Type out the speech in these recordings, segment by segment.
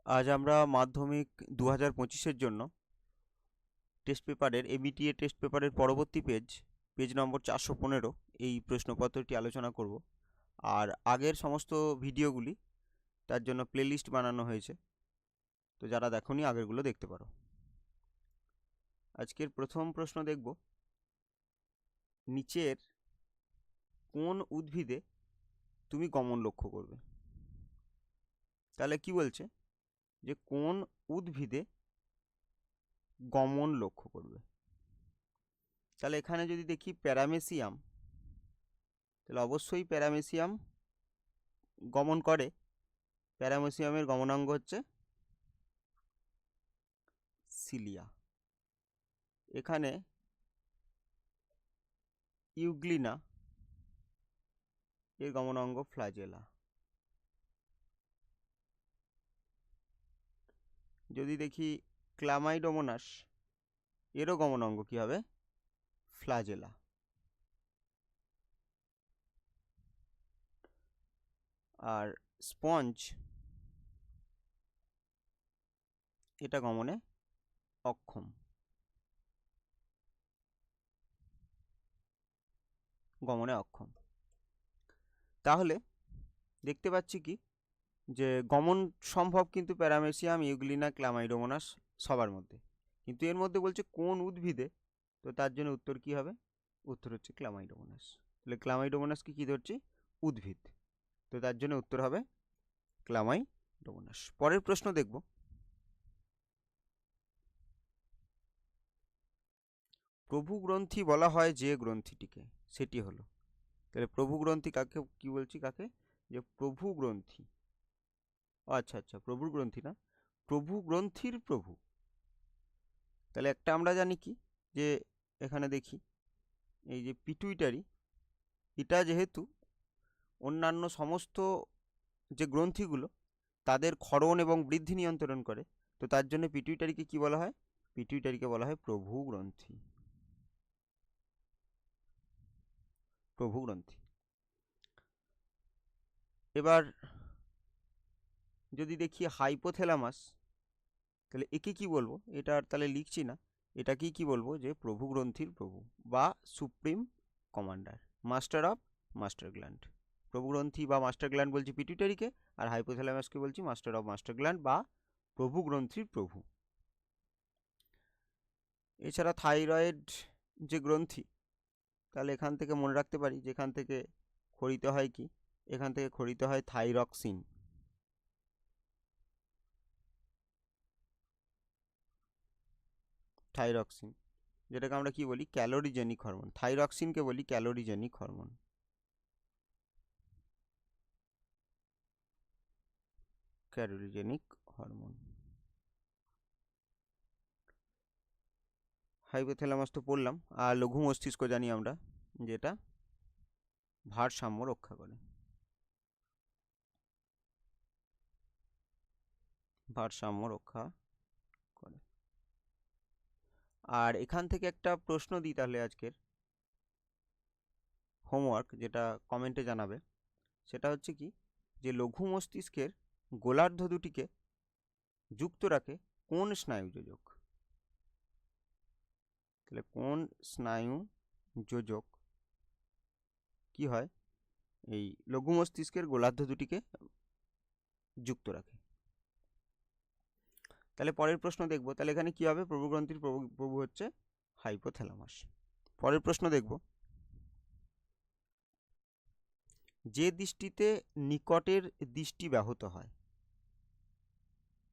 আজ আমরা মাধ্যমিক 2025-এর জন্য টেস্ট পেপারের এবিটিএ টেস্ট পেপারের পরবর্তী পেজ নম্বর 415 এই প্রশ্নপত্রটি আলোচনা করব। আর আগের সমস্ত ভিডিওগুলি তার জন্য প্লেলিস্ট বানানো হয়েছে, তো যারা দেখোনি আগেরগুলো দেখতে পারো। আজকের প্রথম প্রশ্ন দেখব, নিচের কোন উদ্ভিদে তুমি গমন লক্ষ্য করবে? তাহলে কি বলছে যে কোন উদ্ভিদে গমন লক্ষ্য করবে। তাহলে এখানে যদি দেখি প্যারামেসিয়াম, তাহলে অবশ্যই প্যারামেসিয়াম গমন করে। প্যারামেসিয়ামের গমনাঙ্গ হচ্ছে সিলিয়া। এখানে ইউগ্লিনা এর গমনাঙ্গ ফ্ল্যাজেলা। যদি দেখি ক্লামাইডোমোনাস, এরও গমনাঙ্গ কি হবে? ফ্ল্যাজেলা। আর স্পঞ্জ, এটা গমনে অক্ষম। তাহলে দেখতে পাচ্ছি কি যে গমন সম্ভব কিন্তু প্যারামেসিয়াম, ইউগ্লিনা, ক্লামাইডোমোনাস সবার মধ্যে, কিন্তু এর মধ্যে বলছে কোন উদ্ভিদে, তো তার জন্য উত্তর কি হবে? উত্তর হচ্ছে ক্লামাইডোমোনাস। তাহলে ক্লামাইডোমোনাসকে কি ধরছি? উদ্ভিদ, তো তার জন্য উত্তর হবে ক্লামাইডোমোনাস। পরের প্রশ্ন দেখব, প্রভু গ্রন্থি বলা হয় যে গ্রন্থিটিকে, সেটি হলো। তাহলে প্রভু গ্রন্থি কাকে কি বলছি? কাকে? যে প্রভু গ্রন্থি। আচ্ছা আচ্ছা, প্রভুর গ্রন্থি না, প্রভু গ্রন্থির প্রভু। তাহলে একটা আমরা জানি কি, যে এখানে দেখি এই যে পিটুইটারি, এটা যেহেতু অন্যান্য সমস্ত যে গ্রন্থিগুলো তাদের ক্ষরণ এবং বৃদ্ধি নিয়ন্ত্রণ করে, তো তার জন্য পিটুইটারিকে কি বলা হয়? পিটুইটারিকে বলা হয় প্রভু গ্রন্থি। প্রভু গ্রন্থি। এবার যদি দেখি হাইপোথ্যালামাস, তাহলে একে কি বলবো? এটা আর তাহলে লিখছি না, এটাকেই কি বলবো? যে প্রভু গ্রন্থির প্রভু বা supreme commander, master of master gland. প্রভু গ্রন্থি বা মাস্টার গ্ল্যান্ড বলছি পিটুইটারিকে, আর হাইপোথ্যালামাসকে বলছি মাস্টার অফ মাস্টার গ্ল্যান্ড বা প্রভু গ্রন্থির প্রভু। এছাড়া থাইরয়েড যে গ্রন্থি, তাহলে এখান থেকে মনে রাখতে পারি যে এখান থেকে ক্ষরিত হয় কি? এখান থেকে ক্ষরিত হয় থাইরক্সিন। থাইরক্সিন, যেটাকে আমরা কি বলি? Calorigenic hormone. থাইরক্সিনকে বলি calorigenic hormone. Calorigenic hormone. Hypothalamus তো পড়লাম। আর লঘু মস্তিষ্ক জানি আমরা, যেটা ভারসাম্য রক্ষা করে। ভারসাম্য রক্ষা করে। আর এখান থেকে একটা প্রশ্ন দিই তাহলে আজকের হোমওয়ার্ক, যেটা কমেন্টে জানাবে। সেটা হচ্ছে কি, যে লঘু মস্তিষ্কের গোলার্ধ দুটিকে যুক্ত রাখে কোন স্নায়ু যোজক? তাহলে কোন স্নায়ু যোজক কি হয় এই লঘু মস্তিষ্কের গোলার্ধ দুটিকে যুক্ত রাখে? তাহলে পরের প্রশ্ন দেখব। তাহলে এখানে কি হবে? প্রভু গ্রন্থির প্রভু প্রভু হচ্ছে হাইপোথ্যালামাস। পরের প্রশ্ন দেখব, যে দৃষ্টিতে নিকটের দৃষ্টি ব্যাহত হয়,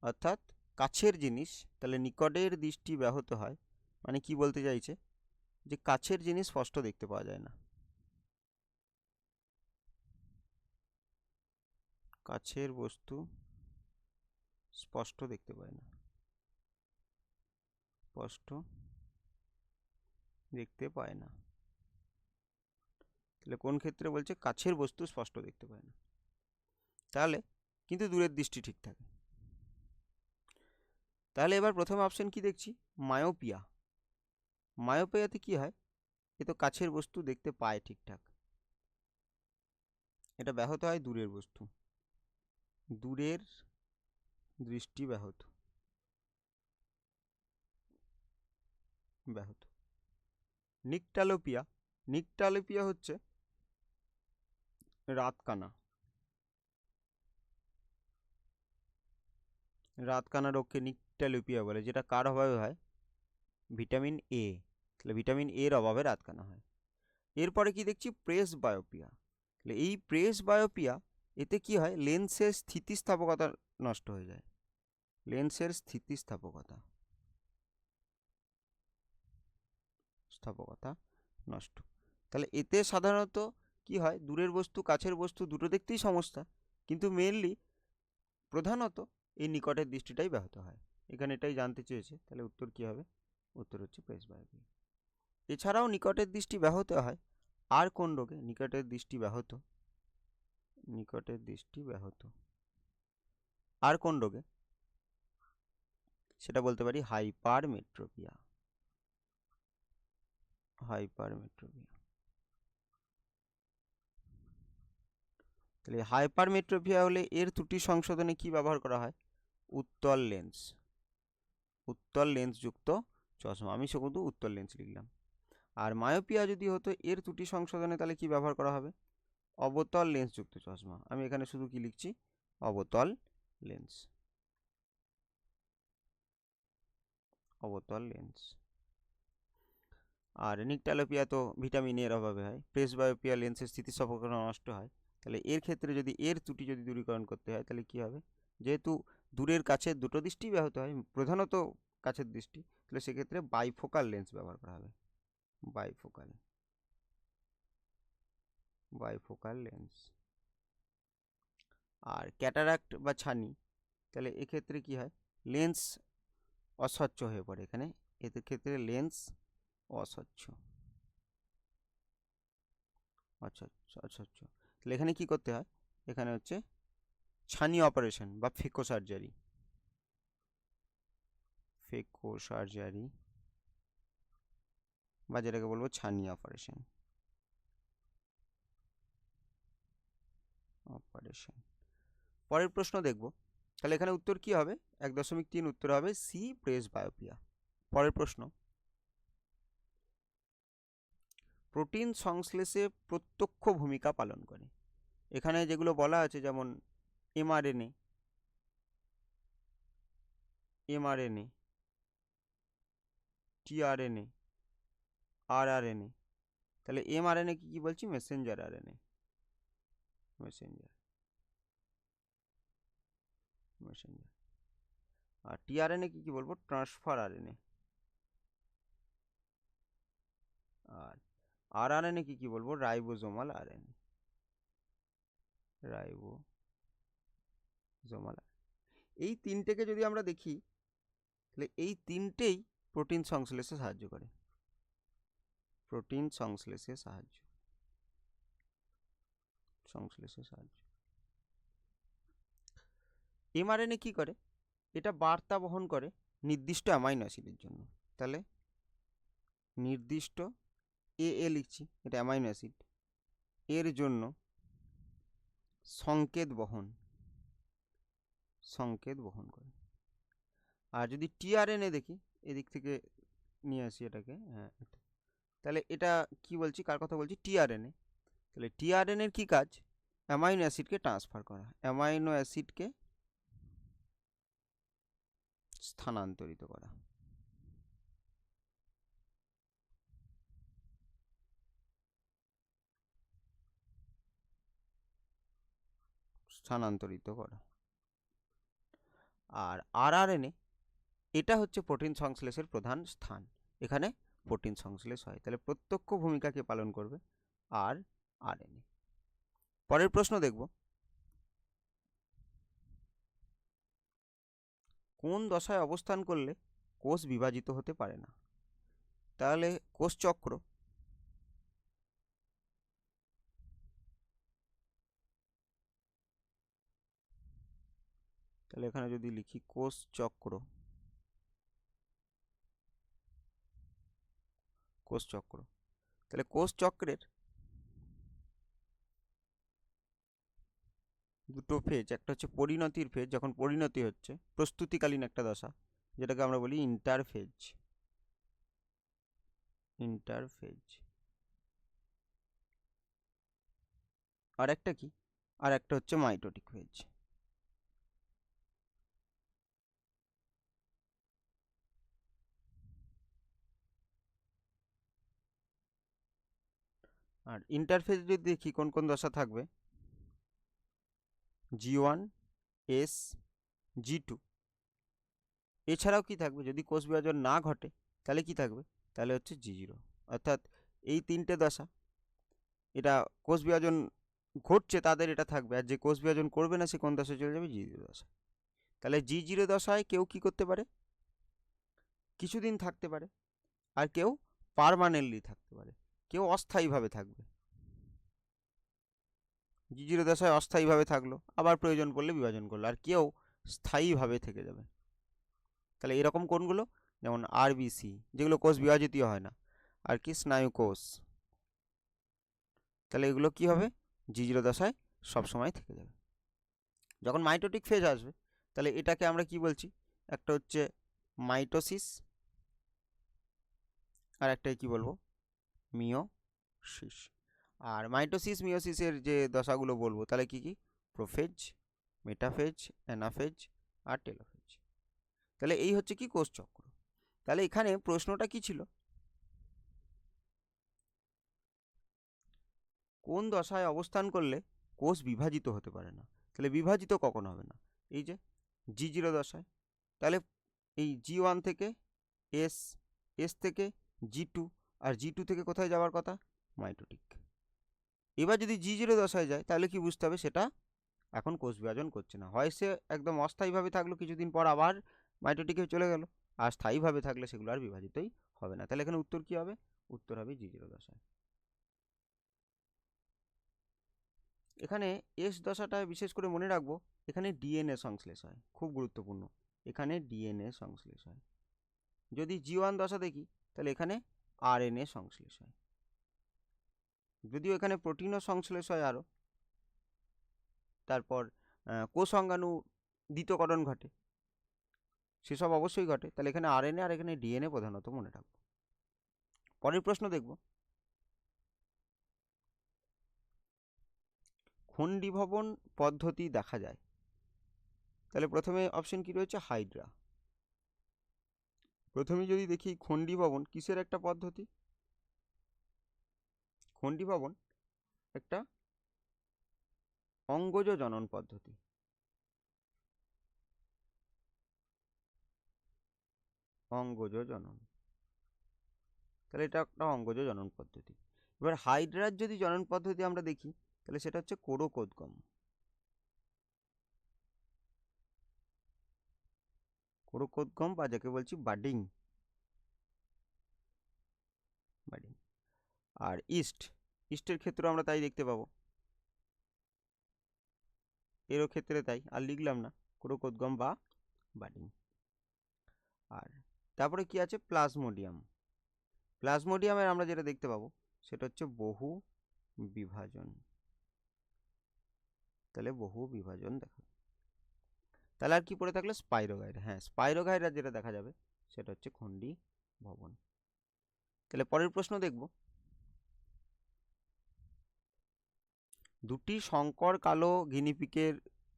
অর্থাৎ কাছের জিনিস, তাহলে নিকটের দৃষ্টি ব্যাহত হয় মানে কি বলতে চাইছে? যে কাছের জিনিস স্পষ্ট দেখতে পাওয়া যায় না। কাছের বস্তু স্পষ্ট দেখতে পায় না, স্পষ্ট দেখতে পায় না। তাহলে কোন ক্ষেত্রে বলছে কাছের বস্তু স্পষ্ট দেখতে পায় না? তাহলে কিন্তু দূরের দৃষ্টি ঠিক থাকে। তাহলে এবার প্রথম অপশন কি দেখছি? মায়োপিয়া। মায়োপিয়াতে কি হয়? এ তো কাছের বস্তু দেখতে পায় ঠিকঠাক, এটা ব্যাহত হয় দূরের বস্তু, দূরের দৃষ্টি ব্যাহত ব্যাহত। নিকটালোপিয়া, নিকটালোপিয়া হচ্ছে রাতকানা, রাতকানা রোগকে নিকটালোপিয়া বলে, যেটা কার অভাবে হয়? Vitamin A. তাহলে ভিটামিন এর অভাবে রাতকানা হয়। এরপরে কি দেখছি? প্রেস বায়োপিয়া। তাহলে এই প্রেস বায়োপিয়া, এতে কি হয়? লেন্সের স্থিতিস্থাপকতা নষ্ট হয়ে যায়, লেন্সের স্থিতিস্থাপকতা স্থাপকতা নষ্ট। তাহলে এতে সাধারণত কি হয়? দূরের বস্তু কাছের বস্তু দুটো দেখতেই সমস্যা, কিন্তু মেনলি প্রধানত এই নিকটের দৃষ্টিটাই ব্যাহত হয়। এখানে এটাই জানতে চেয়েছে, তাহলে উত্তর কি হবে? উত্তর হচ্ছে প্রেস বায়োপিয়া। এছাড়াও নিকটের দৃষ্টি ব্যাহত হয় আর কোন রোগে নিকটের দৃষ্টি ব্যাহত? নিকটের দৃষ্টি ব্যাহত আর কোন রোগে? সেটা বলতে পারি হাইপারমেট্রোপিয়া, হাইপারমেট্রোপিয়া। তাহলে হাইপারমেট্রোপিয়া হলে এর ত্রুটি সংশোধনে কি ব্যবহার করা হয়? উত্তল লেন্স, উত্তল লেন্স যুক্ত চশমা। আমি শুধু উত্তল লেন্স লিখলাম। আর মায়োপিয়া যদি হতো এর ত্রুটি সংশোধনে, তাহলে কি ব্যবহার করা হবে? অবতল লেন্স যুক্ত চশমা। আমি এখানে শুধু কি লিখছি? অবতল লেন্স, অবতল লেন্স। আর নিকটালোপিয়া তো ভিটামিন এর অভাবে হয়। প্রেস বায়োপিয়া লেন্সের স্থিতিস্থাপকতা নষ্ট হয়। তাহলে এর ক্ষেত্রে যদি এর ত্রুটি যদি দূরীকরণ করতে হয়, তাহলে কি হবে? যেহেতু দূরের কাছের দুটো দৃষ্টি ব্যাহত হয়, প্রধানত কাছের দৃষ্টি, তাহলে সেক্ষেত্রে বাইফোকাল লেন্স ব্যবহার করা হবে, বাইফোকাল, বাইফোকাল লেন্স। আর ক্যাটারাক্ট বা ছানি, তাহলে এক্ষেত্রে কি হয়? লেন্স অস্বচ্ছ হয়ে পড়ে এখানে, এদের ক্ষেত্রে লেন্স অস্বচ্ছ, অস্বচ্ছ। তাহলে এখানে কি করতে হয়? এখানে হচ্ছে ছানি অপারেশন বা ফেকো সার্জারি, ফেকো সার্জারি বা যেটাকে বলবো ছানি অপারেশন, অপারেশন। পরের প্রশ্ন দেখব। তাহলে এখানে উত্তর কি হবে? 1.3 উত্তর হবে সি, প্রেস বায়োপিয়া। পরের প্রশ্ন, প্রোটিন সংশ্লেষে প্রত্যক্ষ ভূমিকা পালন করে। এখানে যেগুলো বলা আছে, যেমন এমআরএনএ, এমআরএনএ, টিআরএনএ, আরআরএনএ। তাহলে এমআরএনএ কি বলছি? Messenger RNA, messenger, messenger. আর টিআরএনএ কি বলবো? Transfer RNA. আর আরআরএনএ কি বলবো? Ribosomal RNA, ribosomal. এই তিনটেকে যদি আমরা দেখি, তাহলে এই তিনটেই প্রোটিন সংশ্লেষে সাহায্য করে, প্রোটিন সংশ্লেষে সাহায্য, সংশ্লেষে সাহায্য। এমআরএনএ কি করে? এটা বার্তা বহন করে নির্দিষ্ট অ্যামাইনো অ্যাসিডের জন্য। তাহলে নির্দিষ্ট এ লিখছি, এটা অ্যামাইনো অ্যাসিড, এর জন্য সংকেত বহন, সংকেত বহন করে। আর যদি টিআরএনএ দেখি, এদিক থেকে নিয়ে আসি এটাকে, হ্যাঁ, তাহলে এটা কি বলছি? কার কথা বলছি? টিআরএনএ। তাহলে টিআরএনএর কি কাজ? অ্যামাইনো অ্যাসিডকে ট্রান্সফার করা, অ্যামাইনো অ্যাসিডকে স্থানান্তরিত করা, স্থানান্তরিত করা। আর আরআরএনএ, এটা হচ্ছে প্রোটিন সংশ্লেষের প্রধান স্থান, এখানে প্রোটিন সংশ্লেষ হয়। তাহলে প্রত্যক্ষ ভূমিকাকে পালন করবে আর আরএনএ। পরের প্রশ্ন দেখব, কোন দশায় অবস্থান করলে কোষ বিভাজিত হতে পারে না? তাহলে কোষচক্র, তাহলে এখানে যদি লিখি কোষচক্র, কোষচক্র, তাহলে কোষচক্রের দুটো ফেজ, একটা হচ্ছে পরিণতির ফেজ, যখন পরিণতি হচ্ছে প্রস্তুতিকালীন একটা দশা, যেটাকে আমরা বলি ইন্টারফেজ। ইন্টারফেজ। আর একটা কি, আর একটা হচ্ছে মাইটোটিক ফেজ। আর ইন্টারফেজ যদি দেখি কোন কোন দশা থাকবে, G1, S, G2, এছাড়াও কি থাকবে, যদি কোষ বিভাজন না ঘটে তাহলে কি থাকবে, তাহলে হচ্ছে G0। অর্থাৎ এই তিনটে দশা, এটা কোষ বিভাজন ঘটছে তাদের এটা থাকবে, আর যে কোষ বিভাজন করবে না সে কোন দশায় চলে যাবে, G0 দশায়। তাহলে G0 দশায় কেউ কি করতে পারে, কিছুদিন থাকতে পারে, আর কেউ পার্মানেন্টলি থাকতে পারে, কেউ অস্থায়ীভাবে থাকবে। G0 দশায় অস্থায়ীভাবে থাকলো, আবার প্রয়োজন পড়লে বিভাজন করলো, আর কেউ স্থায়ীভাবে থেকে যাবে। তাহলে এরকম কোনগুলো, যেমন আরবিসি, যেগুলো কোষ বিভাজিতই হয় না, আর কি স্নায়ু কোষ, তাহলে এগুলো কি হবে, G0 দশায় সবসময় থেকে যাবে। যখন মাইটোটিক ফেজ আসবে, তাহলে এটাকে আমরা কি বলছি, একটা হচ্ছে মাইটোসিস, আর একটাই কি বলবো, মিওসিস। আর মাইটোসিস মিওসিসের যে দশাগুলো বলবো, তাহলে কি কি, প্রোফেজ, মেটাফেজ, অ্যানাফেজ, আর টেলোফেজ। তাহলে এই হচ্ছে কি কোষ চক্র। তাহলে এখানে প্রশ্নটা কি ছিল, কোন দশায় অবস্থান করলে কোষ বিভাজিত হতে পারে না। তাহলে বিভাজিত কখন হবে না, এই যে G0 দশায়। তাহলে এই G1 থেকে S, S থেকে G2, আর G2 থেকে কোথায় যাওয়ার কথা, মাইটোটিক। এবার যদি G0 দশায় যায়, তাহলে কি বুঝতে হবে, সেটা এখন কোষ বিভাজন করছে না, হয় সে একদম অস্থায়ীভাবে থাকলো, কিছুদিন পর আবার মাইটোটিকে চলে গেল, আর স্থায়ীভাবে থাকলে সেগুলো আর বিভাজিতই হবে না। তাহলে এখানে উত্তর কি হবে, উত্তর হবে G0 দশায়। এখানে এস দশাটায় বিশেষ করে মনে রাখবো, এখানে ডিএনএ সংশ্লেষ হয়, খুব গুরুত্বপূর্ণ, এখানে ডিএনএ সংশ্লেষ হয়। যদি G1 দশা দেখি, তাহলে এখানে আরএনএ সংশ্লেষ হয়, যদিও এখানে প্রোটিনও সংশ্লেষ হয় আরও। তারপর কোষ অঙ্গাণু দ্বিতীয়করণ ঘটে, সেসব অবশ্যই ঘটে। তাহলে এখানে আরএনএ আর এখানে ডিএনএ প্রধানত মনে রাখবো। পরের প্রশ্ন দেখব, খণ্ডীভবন পদ্ধতি দেখা যায়। তাহলে প্রথমে অপশন কি রয়েছে, হাইড্রা। প্রথমে যদি দেখি খণ্ডীভবন কিসের একটা পদ্ধতি, খণ্ডীভবন একটা অঙ্গজ জনন পদ্ধতি। অঙ্গজ জনন, তাহলে এটা একটা অঙ্গজ জনন পদ্ধতি। এবার হাইড্রার যদি জনন পদ্ধতি আমরা দেখি, তাহলে সেটা হচ্ছে কোরকোদ্গম। কোরকোদ্গম বা যাকে বলছি বাডিং। বাডিং। আর ইস্টের ক্ষেত্রে আমরা তাই দেখতে পাবো, এরও ক্ষেত্রে তাই, আর লিখলাম না, কোরকোদ্গম বা বাডিং। আর তারপরে কি আছে, প্লাজমোডিয়াম। প্লাজমোডিয়ামের আমরা যেটা দেখতে পাবো, সেটা হচ্ছে বহু বিভাজন। তাহলে বহু বিভাজন দেখা, তাহলে আর কি পড়ে থাকলো, স্পাইরোগাইরা। হ্যাঁ, স্পাইরোগাইরা যেটা দেখা যাবে সেটা হচ্ছে খণ্ডী ভবন। তাহলে পরের প্রশ্ন দেখব, দুটি সংকর কালো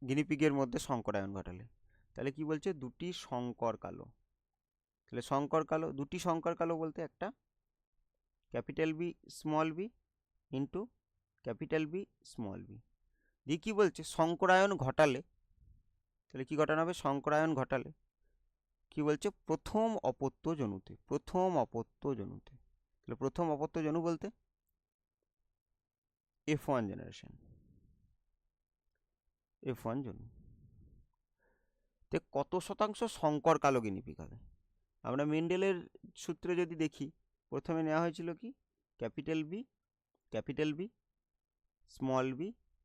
গিনিপিগের মধ্যে সংকরায়ন ঘটালে। তাহলে কি বলছে, দুটি সংকর কালো। তাহলে সংকর কালো, দুটি সংকর কালো বলতে একটা capital B small B into capital B small B দিয়ে কি বলছে, সংকরায়ন ঘটালে। তাহলে কি ঘটানো হবে, সংকরায়ন ঘটালে কি বলছে, প্রথম অপত্য জনুতে। প্রথম অপত্য জনুতে, তাহলে প্রথম অপত্য জনু বলতে F1 জেনারেশন, F1 জনু। তে কত শতাংশ সংকর কালো গিনিপিগ হবে, আমরা মেন্ডেলের সূত্রে যদি দেখি, প্রথমে নেওয়া হয়েছিল কি, ক্যাপিটাল বি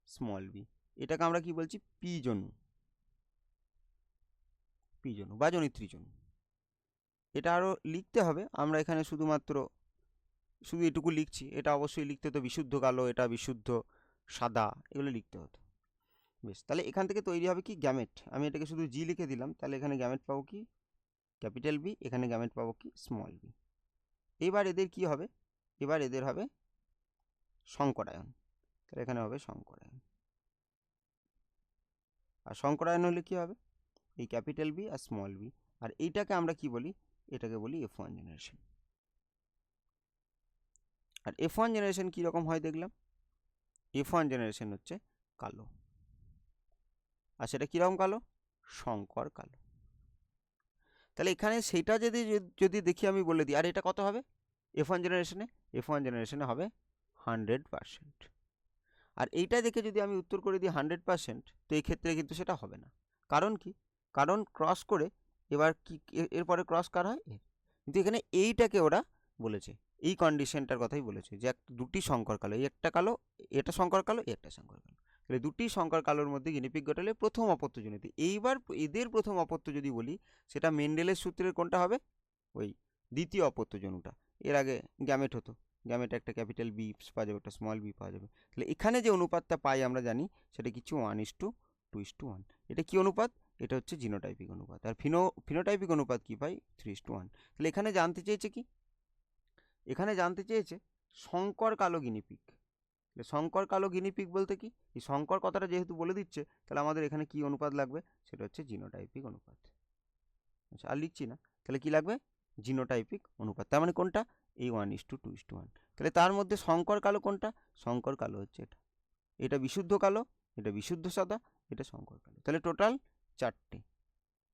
স্মল বি, এটাকে আমরা কি বলছি, পি জনু বা জনিত্রী জনু। এটা আরও লিখতে হবে, আমরা এখানে শুধু এটুকু লিখছি। এটা অবশ্যই লিখতে হতো বিশুদ্ধ কালো, এটা বিশুদ্ধ সাদা, এগুলো লিখতে হতো। বেশ, তাহলে এখান থেকে তৈরি হবে কি গ্যামেট। আমি এটাকে শুধু জি লিখে দিলাম, তাহলে এখানে গ্যামেট পাবো কি ক্যাপিটাল বি, এখানে গ্যামেট পাবো কি স্মল বি। এবার এদের কি হবে, এবার এদের হবে সংকরায়ন, তাহলে এখানে হবে সংকরায়ন। আর সংকরায়ন হলে কি হবে, এই ক্যাপিটাল বি আর স্মল বি, আর এইটাকে আমরা কি বলি, এটাকে বলি F1 জেনারেশন। আর F1 জেনারেশন কীরকম হয় দেখলাম, F1 জেনারেশন হচ্ছে কালো, আর সেটা কীরকম কালো, সংকর কালো। তাহলে এখানে সেটা যদি যদি দেখি আমি বলে দিই, আর এটা কত হবে F1 জেনারেশনে, F1 জেনারেশনে হবে 100%। আর এইটা দেখে যদি আমি উত্তর করে দিই 100%, তো এই ক্ষেত্রে কিন্তু সেটা হবে না। কারণ কি, কারণ ক্রস করে এবার কি এরপরে ক্রস কার হয়, কিন্তু এখানে এইটাকে ওরা বলেছে, এই কন্ডিশনটার কথাই বলেছে যে দুটি সংকর কালো, এই একটা কালো, এটা সংকর কালো, এই একটা সংকর কালো, তাহলে দুটি সংকর কালোর মধ্যে গিনিপিগ ঘটালে প্রথম অপত্যজনিত। এইবার এদের প্রথম অপত্য যদি বলি, সেটা মেন্ডেলের সূত্রের কোনটা হবে, ওই দ্বিতীয় অপত্যজনুটা। এর আগে গ্যামেট হতো, গ্যামেট একটা ক্যাপিটাল বি পাওয়া যাবে, একটা স্মল বি পাওয়া যাবে। তাহলে এখানে যে অনুপাতটা পাই আমরা জানি সেটা কিছু 1:2:1। এটা কি অনুপাত, এটা হচ্ছে জিনোটাইপিক অনুপাত। আর ফিনোটাইপিক অনুপাত কি পাই, 3:1। তাহলে এখানে জানতে চেয়েছে কি, এখানে জানতে চেয়েছে সংকর কালো গিনিপিগ। সংকর কালো গিনিপিগ বলতে কি, এই সংকর কথাটা যেহেতু বলে দিচ্ছে, তাহলে আমাদের এখানে কি অনুপাত লাগবে, সেটা হচ্ছে জিনোটাইপিক অনুপাত। আচ্ছা, আর লিখছি না, তাহলে কি লাগবে, জিনোটাইপিক অনুপাত। তার মানে কোনটা, এই 1:2:1। তাহলে তার মধ্যে সংকর কালো কোনটা, সংকর কালো হচ্ছে এটা, এটা বিশুদ্ধ কালো, এটা বিশুদ্ধ সাদা, এটা সংকর কালো। তাহলে টোটাল 4টে,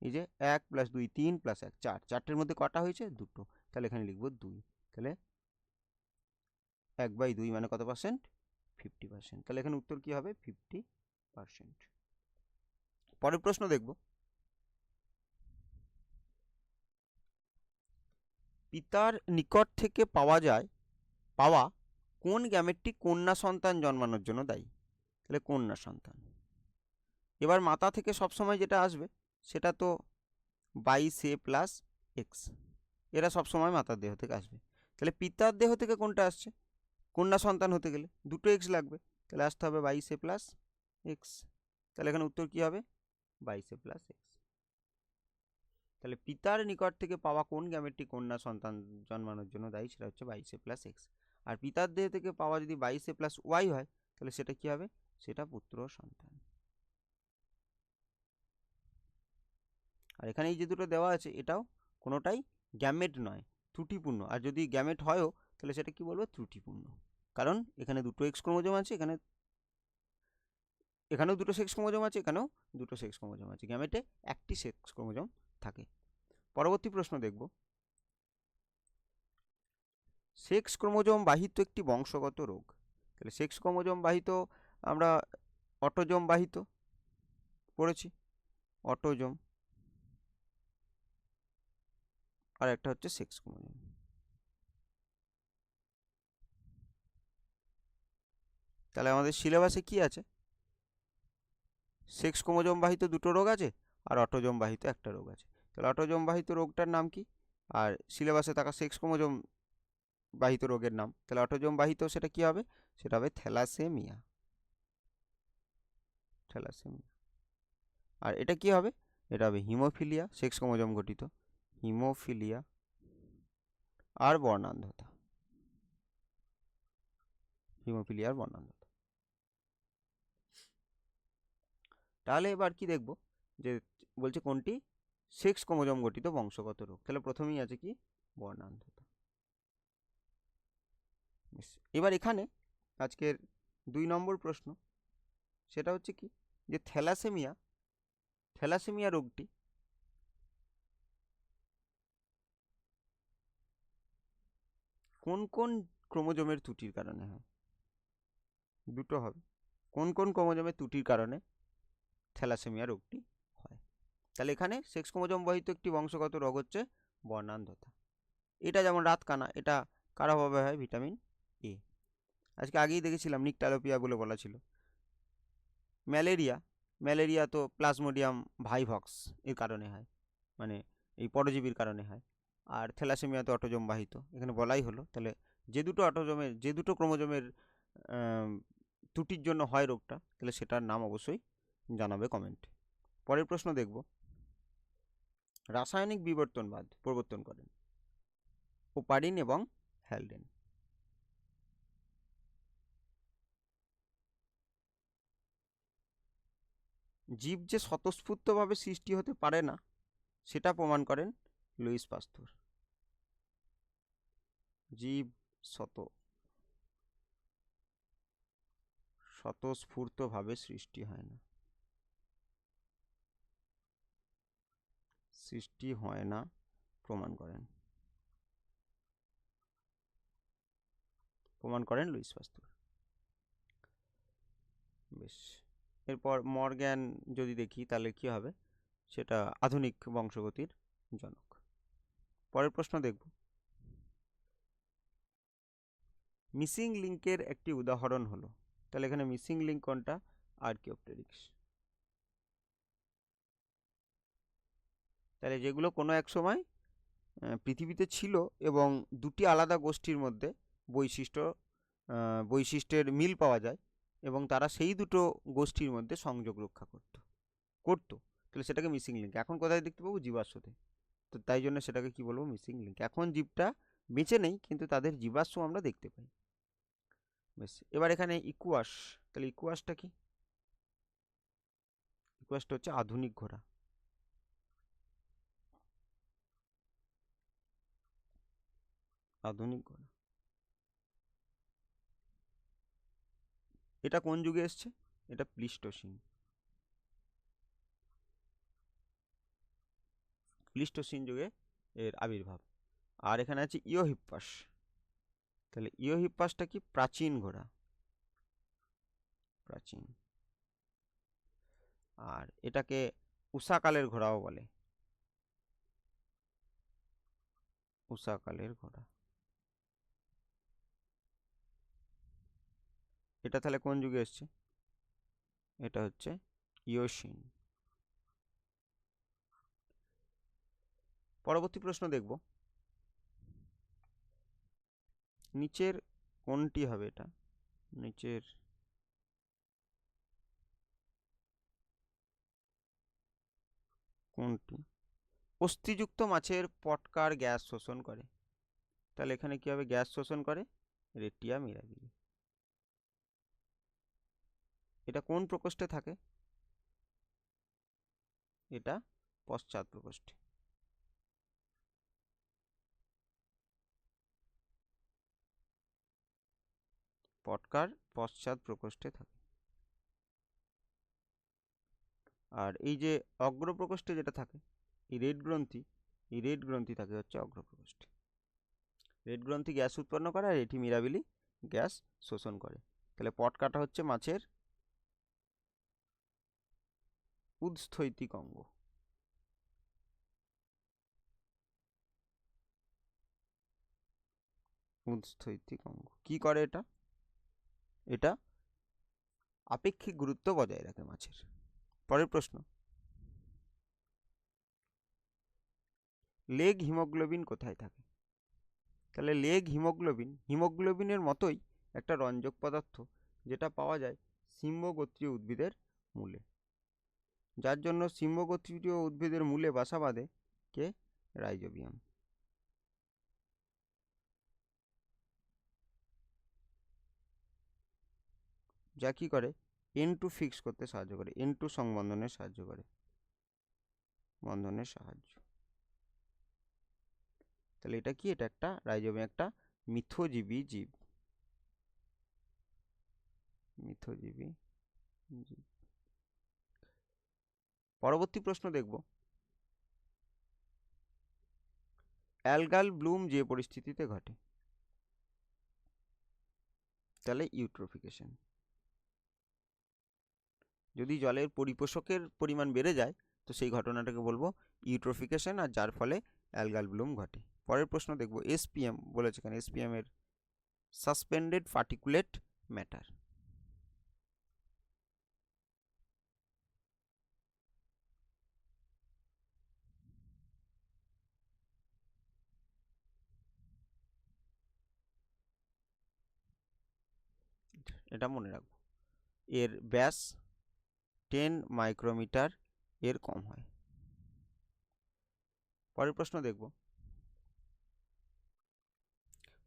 এই যে 1 + 2 3 + 1 4, 4টের মধ্যে কটা হয়েছে, দুটো। তাহলে এখানে লিখবো 2। তাহলে 1/2 মানে কত পার্সেন্ট, 50%। তাহলে এখানে উত্তর কি হবে, 50%। পরের প্রশ্ন দেখব, পিতার নিকট থেকে পাওয়া কোন গ্যামেটটি কন্যা সন্তান জন্মানোর জন্য দায়ী, তাহলে কন্যা সন্তান। এবার মাতা থেকে সবসময় যেটা আসবে সেটা তো 22A + X, এরা সবসময় মাতার দেহ থেকে আসবে। তাহলে পিতার দেহ থেকে কোনটা আসছে, কন্যা সন্তান হতে গেলে দুটো X লাগবে, তাহলে আসতে হবে 22A + X। তাহলে এখানে উত্তর কি হবে, 22A + X। তাহলে পিতার নিকট থেকে পাওয়া কোন গ্যামেটটি কন্যা সন্তান জন্মানোর জন্য দায়ী, সেটা হচ্ছে 22A + X। আর পিতার দেহ থেকে পাওয়া যদি 22A + Y হয়, তাহলে সেটা কি হবে, সেটা পুত্র সন্তান। আর এখানে এই যে দুটো দেওয়া আছে, এটাও কোনোটাই গ্যামেট নয়, ত্রুটিপূর্ণ। আর যদি গ্যামেট হয়ও, তাহলে সেটা কি বলবো, ত্রুটিপূর্ণ। কারণ এখানে দুটো X ক্রোমোজোম আছে, এখানেও দুটো সেক্স ক্রোমোজোম আছে, এখানেও দুটো সেক্স ক্রোমোজোম আছে, গ্যামেটে একটি সেক্স ক্রোমোজোম থাকে। পরবর্তী প্রশ্ন দেখব, সেক্স ক্রোমোজোম বাহিত একটি বংশগত রোগ। তাহলে সেক্স ক্রোমোজোম বাহিত আমরা অটোজোম বাহিত পড়েছি, অটোজোম, আর একটা হচ্ছে সেক্স ক্রোমোজোম। তাহলে আমাদের সিলেবাসে কি আছে, সেক্স ক্রোমোজোম বাহিত দুটো রোগ আছে, আর অটোজোম বাহিত একটা রোগ আছে। তাহলে অটোজোম বাহিত রোগটার নাম কি, আর সিলেবাসে থাকা সেক্স ক্রোমোজোম বাহিত রোগের নাম। তাহলে অটোজোম বাহিত সেটা কি হবে, সেটা হবে থ্যালাসেমিয়া, থ্যালাসেমিয়া। আর এটা কি হবে, এটা হবে হিমোফিলিয়া, সেক্স ক্রোমোজোম গঠিত হিমোফিলিয়া আর বর্ণান্ধতা, হিমোফিলিয়া আর বর্ণান্ধতা। তাহলে এবার কি দেখব, যে বলছে কোনটি সেক্স ক্রোমোজোম গঠিত বংশগত রোগ। তাহলে প্রথমেই আছে কি, বর্ণান্ধতা। এবার এখানে আজকের 2 নম্বর প্রশ্ন, সেটা হচ্ছে কি, যে থ্যালাসেমিয়া রোগটি কোন কোন ক্রোমোজোমের ত্রুটির কারণে হয়, দুটো হবে, কোন কোন ক্রোমোজোমের ত্রুটির কারণে থ্যালাসেমিয়া রোগটি হয়। তাহলে এখানে সেক্স ক্রোমোজোম বহিত একটি বংশগত রোগ হচ্ছে বর্ণান্ধতা। এটা যেমন রাত কানা, এটা কার অভাবে হয়, ভিটামিন এ। আজকে আগেই দেখেছিলাম নিকটালোপিয়া বলে বলা ছিল। ম্যালেরিয়া তো প্লাজমোডিয়াম ভাইভক্স এর কারণে হয়, মানে এই পরজীবীর কারণে হয়। আর থ্যালাসেমিয়া তো অটোজোম বাহিত, এখানে বলাই হলো। তাহলে যে দুটো ক্রোমোজোমের ত্রুটির জন্য হয় রোগটা, তাহলে সেটার নাম অবশ্যই জানাবে কমেন্টে। পরের প্রশ্ন দেখব, রাসায়নিক বিবর্তনবাদ প্রবর্তন করেন ওপারিন এবং হ্যালডেন। জীব যে স্বতঃস্ফূর্তভাবে সৃষ্টি হতে পারে না সেটা প্রমাণ করেন লুইস পাস্তুর। জীব স্বতঃস্ফূর্তভাবে সৃষ্টি হয় না, প্রমাণ করেন লুইস পাস্তুর। বেশ, এরপর মর্গ্যান যদি দেখি তাহলে কি হবে, সেটা আধুনিক বংশগতির জনক। পরের প্রশ্ন দেখব, মিসিং লিঙ্কের একটি উদাহরণ হলো, তাহলে এখানে মিসিং লিঙ্ক কোনটা, আর্কিওপটেরিক্স। তাহলে যেগুলো কোনো এক সময় পৃথিবীতে ছিল এবং দুটি আলাদা গোষ্ঠীর মধ্যে বৈশিষ্ট্যের মিল পাওয়া যায় এবং তারা সেই দুটো গোষ্ঠীর মধ্যে সংযোগ রক্ষা করতো, তাহলে সেটাকে মিসিং লিঙ্ক। এখন কোথায় দেখতে পাবো, জীবাশ্মতে, তো তাই জন্য সেটাকে কি বলবো, মিসিং লিঙ্ক। এখন জীবটা বেঁচে নেই কিন্তু তাদের জীবাশ্ম আমরা দেখতে পাই। বেশ, এবার এখানে ইকুয়াস, তাহলে ইকুয়াসটা কি, ইকুয়াসটা হচ্ছে আধুনিক ঘোড়া। আধুনিক ঘোড়া এটা কোন যুগে এসছে, এটা প্লিস্টোসিন। প্লিস্টোসিন যুগে এর আবির্ভাব। আর এখানে আছে ইওহিপ্পাস, তাহলে ইওহিপ্পাসটা কি, প্রাচীন ঘোড়া, প্রাচীন। আর এটাকে উষাকালের ঘোড়াও বলে, উষাকালের ঘোড়া। এটা তাহলে কোন যুগে এসছে, এটা হচ্ছে ইয়োসিন। পরবর্তী প্রশ্ন দেখব, নিচের কোনটি হবে, এটা নিচের কোনটি অস্থিযুক্ত মাছের পটকার গ্যাস শোষণ করে, তাহলে এখানে কি হবে, গ্যাস শোষণ করে রেটিয়া মিরাবিলি। এটা কোন প্রকোষ্ঠে থাকে, এটা পশ্চাৎ প্রকোষ্ঠে। পটকার পশ্চাৎ প্রকোষ্ঠে থাকে। আর এই যে অগ্র প্রকোষ্ঠে যেটা থাকে, এই রেড গ্রন্থি থাকে হচ্ছে অগ্র প্রকোষ্ঠে। রেড গ্রন্থি গ্যাস উৎপন্ন করে আর এটি মিরাবিলি গ্যাস শোষণ করে। তাহলে পটকাটা হচ্ছে মাছের উৎস্থৈতিক অঙ্গ। উৎস্থৈতিক অঙ্গ কি করে, এটা এটা আপেক্ষিক গুরুত্ব বজায় রাখে মাছের। পরের প্রশ্ন, লেগ হিমোগ্লোবিন কোথায় থাকে, তাহলে লেগ হিমোগ্লোবিনের মতোই একটা রঞ্জক পদার্থ যেটা পাওয়া যায় সিম্বগোত্রীয় উদ্ভিদের মূলে, যার জন্য সিম্বগোত্রীয় উদ্ভিদের মূলে বাসা বাঁধে কে, রাইজোবিয়াম। যা কি করে, N2 ফিক্স করতে সাহায্য করে, N2 সংবন্ধনের সাহায্য করে, বন্ধনের সাহায্য। তাহলে এটা কি, এটা একটা রাইজোবিয়াম, একটা মিথজীবী জীব, মিথজীবী জীব। পরবর্তী প্রশ্ন দেখব, অ্যালগাল ব্লুম যে পরিস্থিতিতে ঘটে, তাহলে ইউট্রোফিকেশন। যদি জলের পরিপোষকের পরিমাণ বেড়ে যায় তো সেই ঘটনাটাকে বলবো ইউট্রোফিকেশন, আর যার ফলে অ্যালগাল ব্লুম ঘটে। পরের প্রশ্ন দেখব, এসপিএম বলেছে, এখানে এসপিএম এর সাসপেন্ডেড পার্টিকুলেট ম্যাটার। এটা মনে রাখবো, এর ব্যাস 10 মাইক্রোমিটার এর কম হয়। পরের প্রশ্ন দেখব,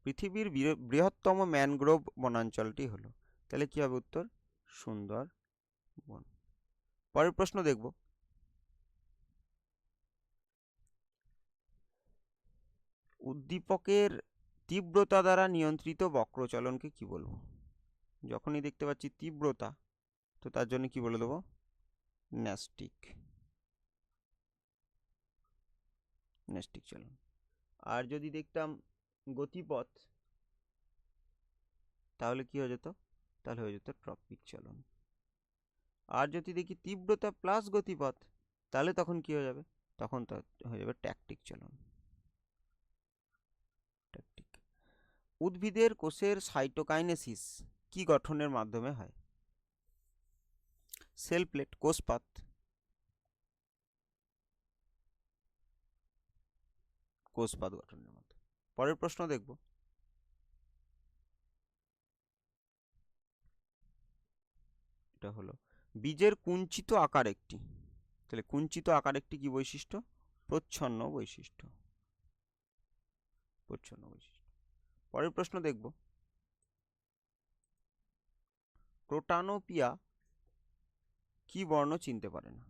পৃথিবীর বৃহত্তম ম্যানগ্রোভ বনাঞ্চলটি হলো, তাহলে কি হবে উত্তর? সুন্দরবন। পরের প্রশ্ন দেখব, উদ্দীপকের তীব্রতা দ্বারা নিয়ন্ত্রিত বক্রচলনকে কি বলবো? যখনই দেখতে পাচ্ছি তীব্রতা, তো তার জন্য কি বলে দেবো? ন্যাস্টিক চলন। আর যদি দেখতাম গতিপথ, তাহলে কি হয়ে যেত? তাহলে হয়ে যেত ট্রপিক চলন। আর যদি দেখি তীব্রতা প্লাস গতিপথ, তাহলে তখন কি হয়ে যাবে? তখন তা হয়ে যাবে ট্যাকটিক চলন। উদ্ভিদের কোষের সাইটোকাইনেসিস কি গঠনের মাধ্যমে হয়? সেল প্লেট, কোষপাত। গঠনের মাধ্যমে। পরের প্রশ্ন দেখব, এটা হলো বীজের কুঞ্চিত আকার একটি, তাহলে কুঞ্চিত আকার একটি কি বৈশিষ্ট্য? প্রচ্ছন্ন বৈশিষ্ট্য। পরের প্রশ্ন দেখব, প্রোটানোপিয়া কি বর্ণ চিনতে পারে না?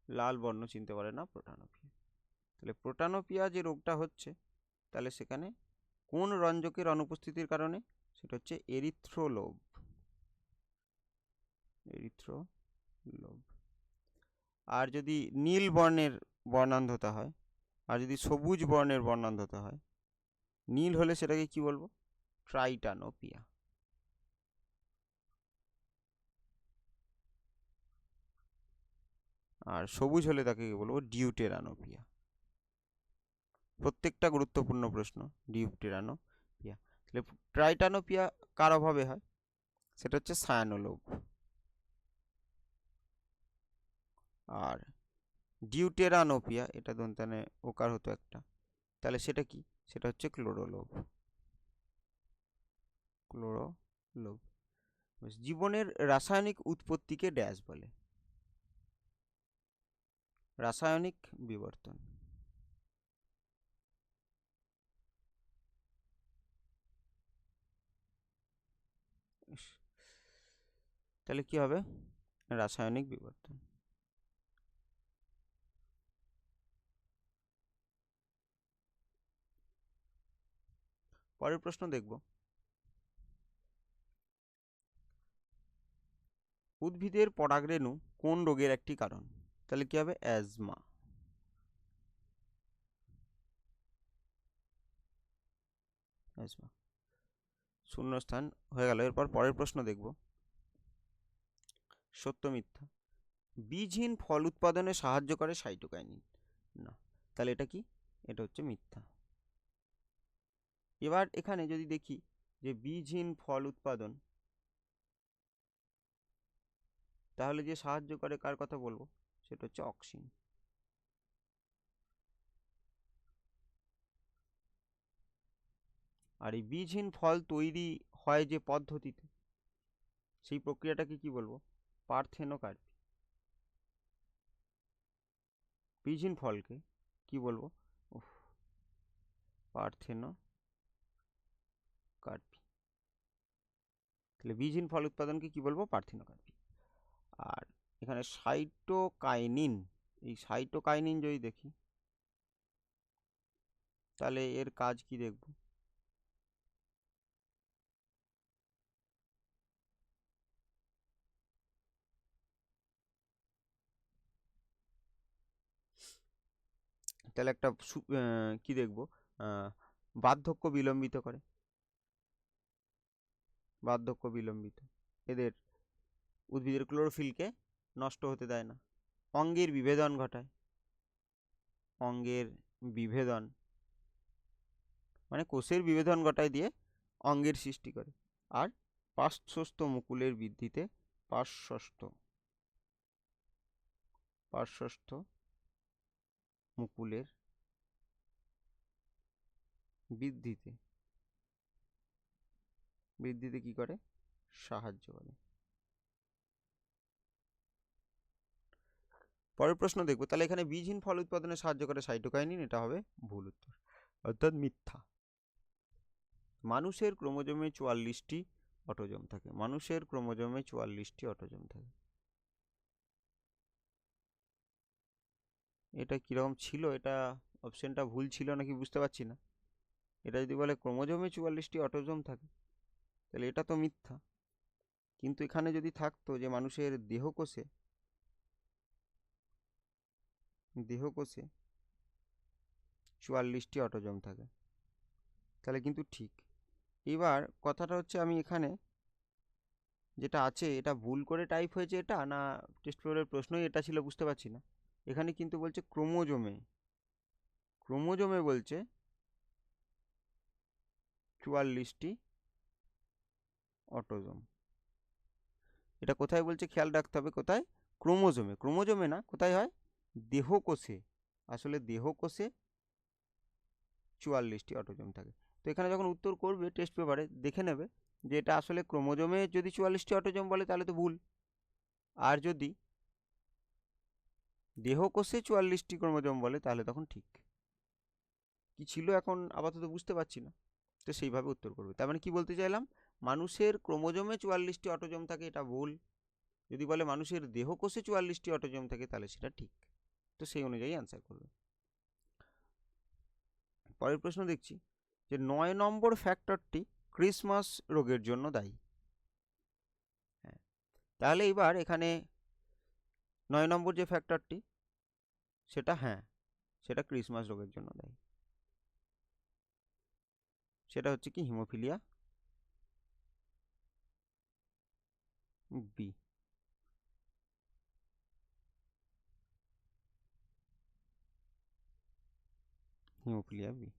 লাল বর্ণ চিনতে পারে না প্রোটানোপিয়া। তাহলে প্রোটানোপিয়া যে রোগটা হচ্ছে, তাহলে সেখানে কোন রঞ্জকের অনুপস্থিতির কারণে? সেটা হচ্ছে এরিথ্রোলোভ। আর যদি নীল বর্ণের বর্ণান্ধতা হয়, আর যদি সবুজ বর্ণের বর্ণান্ধতা হয়, নীল হলে সেটাকে কি বলবো? ট্রাইটানোপিয়া। আর সবুজ হলে তাকে কি বলবো? ডিউটেরানোপিয়া। প্রত্যেকটা গুরুত্বপূর্ণ প্রশ্ন। ডিউটেরানোপিয়া। তাহলে ট্রাইটানোপিয়া কার অভাবে হয়? সেটা হচ্ছে সায়ানোলোভ। আর ডিউটেরানোপিয়া, এটা দন্তানে ওকার হতো একটা, তাহলে সেটা কি? সেটা হচ্ছে ক্লোরোলোভ। জীবনের রাসায়নিক উৎপত্তিকে ড্যাশ বলে? রাসায়নিক বিবর্তন। তাহলে কি হবে? রাসায়নিক বিবর্তন। পরের প্রশ্ন দেখব, উদ্ভিদের পরাগরেণু কোন রোগের একটি কারণ? তাহলে কি হবে? অ্যাজমা। শূন্যস্থান হয়ে গেল। এরপর পরের প্রশ্ন দেখব, সত্য মিথ্যা। বীজহীন ফল উৎপাদনে সাহায্য করে সাইটোকাইনিন না, তাহলে এটা কি? এটা হচ্ছে মিথ্যা। এবার এখানে যদি দেখি যে বীজহীন ফল উৎপাদন, তাহলে যে সাহায্য করে কার কথা বলবো? সেটা হচ্ছে অক্সিন। আর এই বীজহীন ফল তৈরি হয় যে পদ্ধতিতে, সেই প্রক্রিয়াটাকে কি বলবো? পার্থেনোকার্পি। বীজহীন ফলকে কি বলবো? পার্থেনোকার্পি। তাহলে বীজহীন ফল উৎপাদনকে কি বলবো? পার্থেনোকার্পি। আর এখানে সাইটোকাইনিন, এই সাইটোকাইনিন যদি দেখি, তাহলে এর কাজ কি দেখব? তাহলে একটা কি দেখব? বার্ধক্য বিলম্বিত করে। বার্ধক্য বিলম্বিত, এদের উদ্ভিদের ক্লোরোফিলকে নষ্ট হতে দেয় না। অঙ্গের বিভেদন ঘটায়। অঙ্গের বিভেদন মানে কোষের বিভেদন ঘটায় দিয়ে অঙ্গের সৃষ্টি করে। আর পার্শ্বস্থ মুকুলের বৃদ্ধিতে পার্শ্বস্থ মুকুলের বৃদ্ধিতে বৃদ্ধিতে কি করে? সাহায্য করে। পরের প্রশ্ন দেখবো, তাহলে এখানে বীজহীন ফল উৎপাদনে সাহায্য করে সাইটোকাইনিন, এটা হবে ভুল উত্তর, অর্থাৎ মিথ্যা। মানুষের ক্রোমোজোমে 44টি অটোজোম থাকে। মানুষের ক্রোমোজোমে 44টি অটোজোম থাকে। এটা কিরকম ছিল? এটা অপশনটা ভুল ছিল নাকি বুঝতে পারছি না। এটা যদি বলে ক্রোমোজোমে 44টি অটোজোম থাকে, তাহলে এটা তো মিথ্যা। কিন্তু এখানে যদি থাকতো যে মানুষের দেহকোষে 44টি অটোজোম থাকে, তাহলে কিন্তু ঠিক। এবার কথাটা হচ্ছে, আমি এখানে যেটা আছে এটা ভুল করে টাইপ হয়েছে এটা, না টেস্ট পেপারের প্রশ্নই এটা ছিল, বুঝতে পারছি না। এখানে কিন্তু বলছে ক্রোমোজোমে বলছে 44টি অটোজোম। এটা কোথায় বলছে খেয়াল রাখতে হবে, কোথায়? ক্রোমোজোমে না, কোথায় হয়? দেহকোষে। আসলে দেহকোষে 44টি অটোজোম থাকে। তো এখানে যখন উত্তর করবে টেস্ট পেপারে দেখে নেবে যে এটা আসলে ক্রোমোজোমে যদি 44টি অটোজোম বলে তাহলে তো ভুল, আর যদি দেহকোষে 44টি ক্রোমোজোম বলে তাহলে তখন ঠিক। কি ছিল এখন আপাতত বুঝতে পারছি না, তো সেইভাবে উত্তর করবে। তার মানে কি বলতে চাইলাম, মানুষের ক্রোমোজোমে 44টি অটোজোম থাকে, এটা ভুল। যদি বলে মানুষের দেহকোষে 44টি অটোজোম থাকে, তাহলে সেটা ঠিক। তো সেই অনুযায়ী অ্যান্সার করবে। পরের প্রশ্ন দেখছি যে 9 নম্বর ফ্যাক্টরটি ক্রিসমাস রোগের জন্য দায়ী। হ্যাঁ, তাহলে এবার এখানে 9 নম্বর যে ফ্যাক্টরটি, সেটা সেটা ক্রিসমাস রোগের জন্য দায়ী। সেটা হচ্ছে কি? Haemophilia B. Haemophilia B.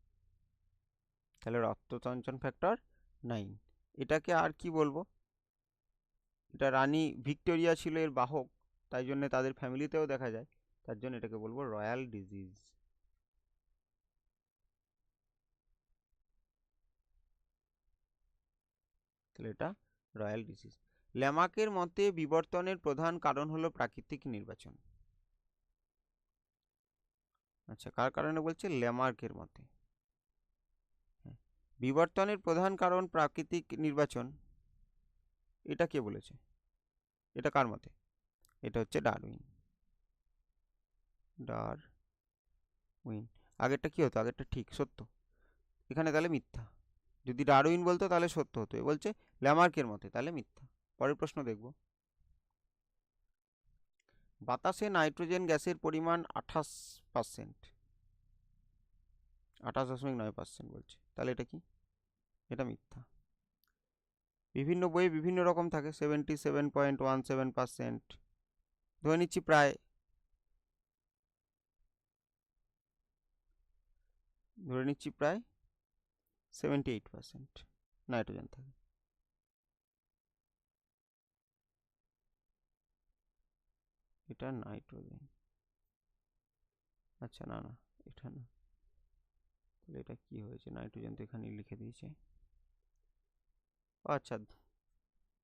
তাহলে রক্তচঞ্চন ফ্যাক্টর 9। এটাকে আর কি বলবো? এটা রানী ভিক্টোরিয়া ছিল এর বাহক, তাই জন্য তাদের ফ্যামিলিতেও দেখা যায়, তার জন্য এটাকে বলবো রয়্যাল ডিজিজ। তাহলে এটা রয়্যাল ডিজিজ। ল্যামার্কের মতে বিবর্তনের প্রধান কারণ হলো প্রাকৃতিক নির্বাচন। আচ্ছা, কার কারণে বলছে? ল্যামার্কের মতে। বিবর্তনের প্রধান কারণ প্রাকৃতিক নির্বাচন, এটা কে বলেছে? এটা কার মতে? এটা হচ্ছে ডারউইন। আগেরটা কি হতো? আগেরটা ঠিক, সত্য। এখানে তাহলে মিথ্যা। যদি ডারউইন বলতো তাহলে সত্য হতো, এ বলছে ল্যামার্কের মতে, তাহলে মিথ্যা। পরের প্রশ্ন দেখব, বাতাসে নাইট্রোজেন গ্যাসের পরিমাণ 28%, 28.9% বলছে, তাহলে এটা কি? এটা মিথ্যা। বিভিন্ন বইয়ে বিভিন্ন রকম থাকে, 77.17%, ধরে নিচ্ছি প্রায়, ধরে নিচ্ছি প্রায় 78% নাইট্রোজেন থাকে। এটা নাইট্রোজেন, আচ্ছা না না, এটা না, তাহলে এটা কি হয়েছে? নাইট্রোজেন তো এখানে লিখে দিয়েছে, আচ্ছা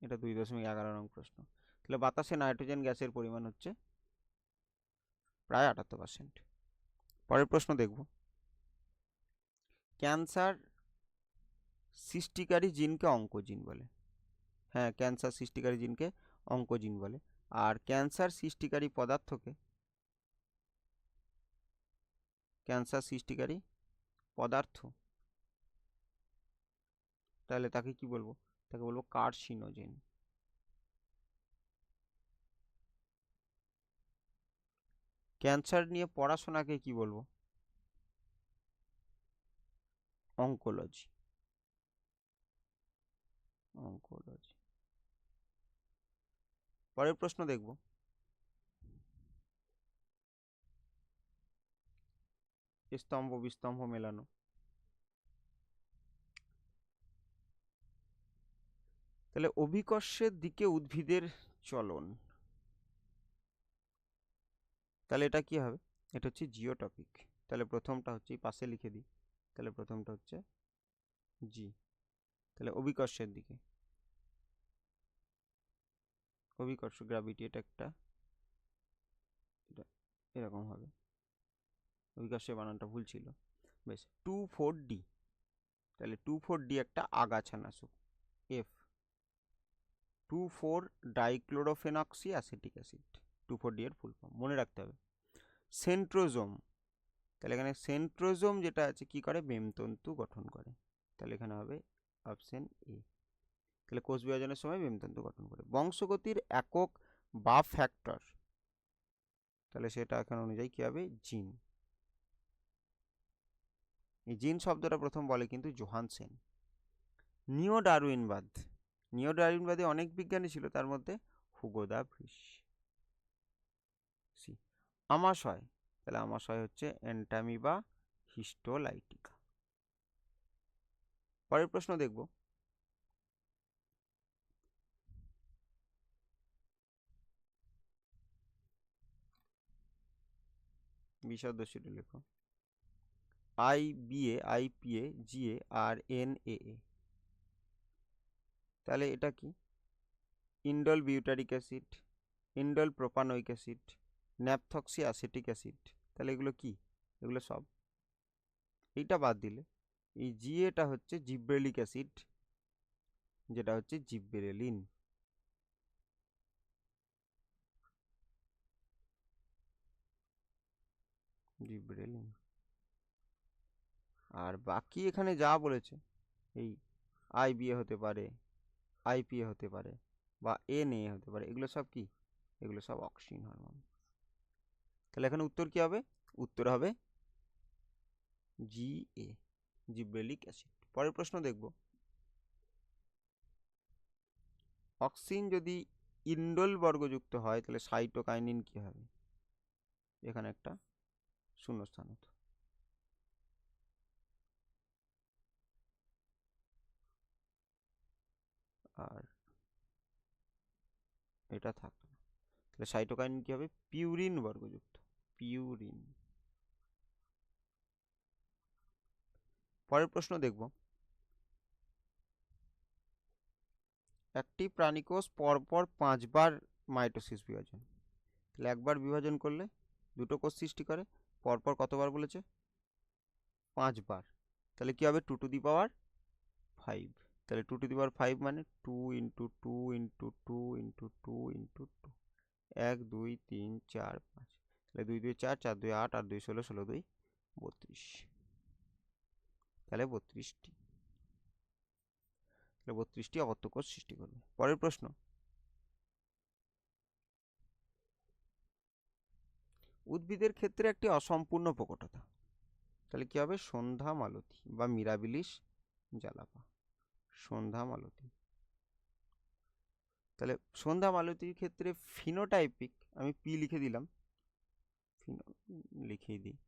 এটা 2.11 নং প্রশ্ন। তাহলে বাতাসে নাইট্রোজেন গ্যাসের পরিমাণ হচ্ছে প্রায় 78%। পরের প্রশ্ন দেখব, ক্যান্সার সৃষ্টিকারী জিনকে অঙ্কোজিন বলে। হ্যাঁ, ক্যান্সার সৃষ্টিকারী জিনকে অঙ্কোজিন বলে। আর ক্যান্সার সৃষ্টিকারী পদার্থকে, ক্যান্সার সৃষ্টিকারী পদার্থ, তাহলে তাকে কি বলবো? তাকে বলবো কার্সিনোজেন। ক্যান্সার নিয়ে পড়াশোনাকে কি বলবো? অঙ্কোলজি। অঙ্কোলজি। পরের প্রশ্ন দেখব, স্তম্ভ বিস্তম্ভ মেলানো। তাহলে অভিকর্ষের দিকে উদ্ভিদের চলন, তাহলে এটা কি হবে? এটা হচ্ছে জিওটপিক। তাহলে প্রথমটা হচ্ছে, এই পাশে লিখে দিই, তাহলে প্রথমটা হচ্ছে জি, তাহলে অভিকর্ষের দিকে। অভিকর্ষ গ্র্যাভিটি, এটা একটা, এটা এরকম হবে, অভিকর্ষের বানানটা ভুল ছিল। বেশ, 2,4-D, তাহলে 2,4-D একটা আগাছা নাশক। F 2,4-ডাইক্লোরোফেনক্সি অ্যাসিটিক অ্যাসিড, 2,4-D এর ফুল ফর্ম মনে রাখতে হবে। সেন্ট্রোজোম, তাহলে এখানে সেন্ট্রোজোম যেটা আছে কি করে, মেমতন্তু গঠন করে, তাহলে এখানে হবে অপশন এ। তাহলে কোষ বিভাজনের সময় মেমতন্তু গঠন করে। বংশগতির একক বা ফ্যাক্টর, তাহলে সেটা এখানে অনুযায়ী কি হবে, জিন। এই জিন শব্দটা প্রথম বলে কিন্তু জোহানসেন। নিও ডারউইনবাদ, নিও ডারউইনবাদে অনেক বিজ্ঞানী ছিল, তার মধ্যে হুগো দা ভ্রিস। আমাশয়, তাহলে আমাশয় হচ্ছে এন্টামিবা হিস্টোলাইটিকা। পরের প্রশ্ন দেখব, বিষাদশীটা লেখো। IBA, IPA, GA আর NAA, তাহলে এটা কি, ইন্ডল butyric acid, ইন্ডল propanoic acid, ন্যাপথক্সি acetic acid, তাহলে এগুলো কি, এগুলো সব, এইটা বাদ দিলে এই জিএটা হচ্ছে জিব্রেলিক অ্যাসিড, যেটা হচ্ছে জিব্রেলিন। জিব্রেলিন। আর বাকি এখানে যা বলেছে, এই IBA হতে পারে, IPA হতে পারে, বা NA হতে পারে, এগুলো সব কি, এগুলো সব অক্সিন হরমোন। তাহলে এখানে উত্তর কি হবে, উত্তর হবে GA, জিব্রেলিক অ্যাসিড। পরের প্রশ্ন দেখব, অক্সিন যদি ইন্ডোল বর্গযুক্ত হয় তাহলে সাইটোকাইনিন কি হবে, এখানে একটা শূন্যস্থান হতো, আর এটা থাকতো না, তাহলে সাইটোকাইনিন কি হবে, পিউরিন বর্গযুক্ত, পিউরিন। পরের প্রশ্ন দেখব, একটি প্রাণীকোষ পরপর 5বার মাইটোসিস বিভাজন, তাহলে একবার বিভাজন করলে দুটো কোষ সৃষ্টি করে, পরপর কতবার বলেছে, 5বার, তাহলে কি হবে, 2⁵, তাহলে 2⁵ মানে 2 × 2 × 2 × 2 × 2, 1 2 3 4 5, তাহলে 2 2 4, 4 2 8, 8 2 16, 16 2 32, তাহলে 32টি, তাহলে 32টি অপত্য কোষ সৃষ্টি করবে। পরের প্রশ্ন, উদ্ভিদের ক্ষেত্রে একটি অসম্পূর্ণ প্রকটতা, তাহলে কি হবে, সন্ধ্যা মালতী বা মিরাবিলিস জালাপা, সন্ধ্যা মালতী। তাহলে সন্ধ্যা মালতীর ক্ষেত্রে ফিনোটাইপিক, আমি পি লিখে দিলাম, লিখেই দিই,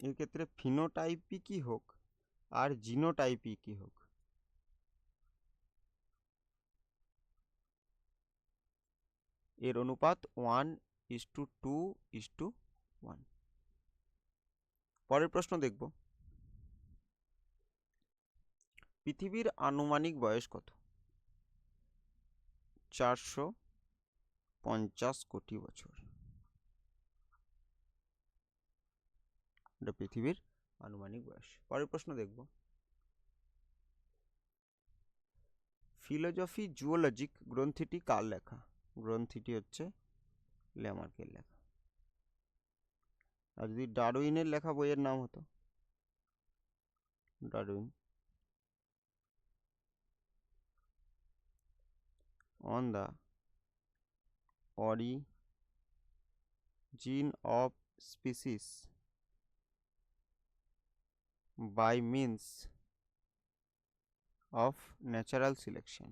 এর ক্ষেত্রে ফিনোটাইপিকই হোক আর জিনোটাইপিকই হোক, এর অনুপাত 1:2:1। পরের প্রশ্ন দেখব, পৃথিবীর আনুমানিক বয়স কত, 450 কোটি বছর, এটা পৃথিবীর আনুমানিক বয়স। পরের প্রশ্ন দেখব, ফিলোজফি জুওলজিক গ্রন্থিটি কার লেখা, গ্রন্থিটি হচ্ছে ল্যামার্কের লেখা। আর যদি ডারউইনের লেখা বইয়ের নাম হতো, Darwin on the origin of species by means of natural selection,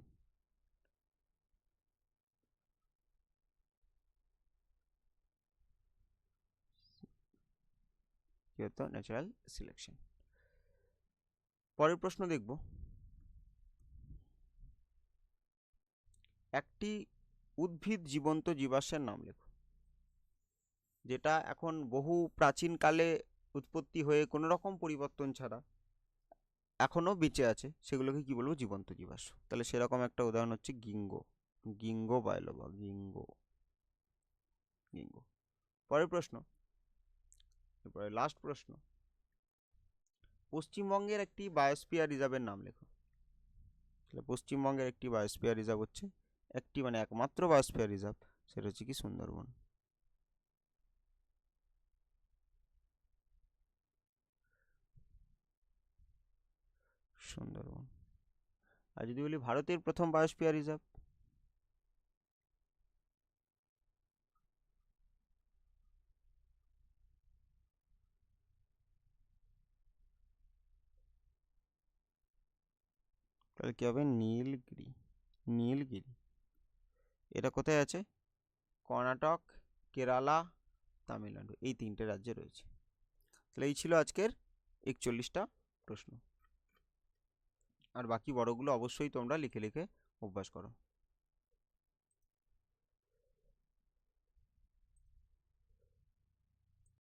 কি হতো, ন্যাচারাল সিলেকশন। পরের প্রশ্ন দেখব, একটি উদ্ভিদ জীবন্ত জীবাশ্মের নাম লেখো, যেটা এখন বহু প্রাচীনকালে উৎপত্তি হয়ে কোনো রকম পরিবর্তন ছাড়া এখনো বেঁচে আছে সেগুলোকে কি বলবো, জীবন্ত জীবাশ্ম। তাহলে সেরকম একটা উদাহরণ হচ্ছে গিঙ্গো, গিঙ্গো বায়োলোবা, গিঙ্গো, গিঙ্গো। পরের প্রশ্ন, এরপরে লাস্ট প্রশ্ন, পশ্চিমবঙ্গের একটি বায়োস্ফিয়ার রিজার্ভের নাম লেখো। তাহলে পশ্চিমবঙ্গের একটি বায়োস্ফিয়ার রিজার্ভ হচ্ছে, একটি মানে একমাত্র বায়োস্ফিয়ার রিজার্ভ, সেটা হচ্ছে কি সুন্দরবন। সুন্দরবন। আর যদি বলি ভারতের প্রথম বায়োস্ফিয়ার রিজার্ভ, তাহলে কি হবে, নীলগিরি, নীলগিরি। এটা কোথায় আছে, কর্ণাটক, কেরালা, তামিলনাড়ু, এই তিনটে রাজ্যে রয়েছে। তাহলে এই ছিল আজকের 41টা প্রশ্ন। আর বাকি বড়গুলো অবশ্যই তোমরা লিখে লিখে অভ্যাস করো।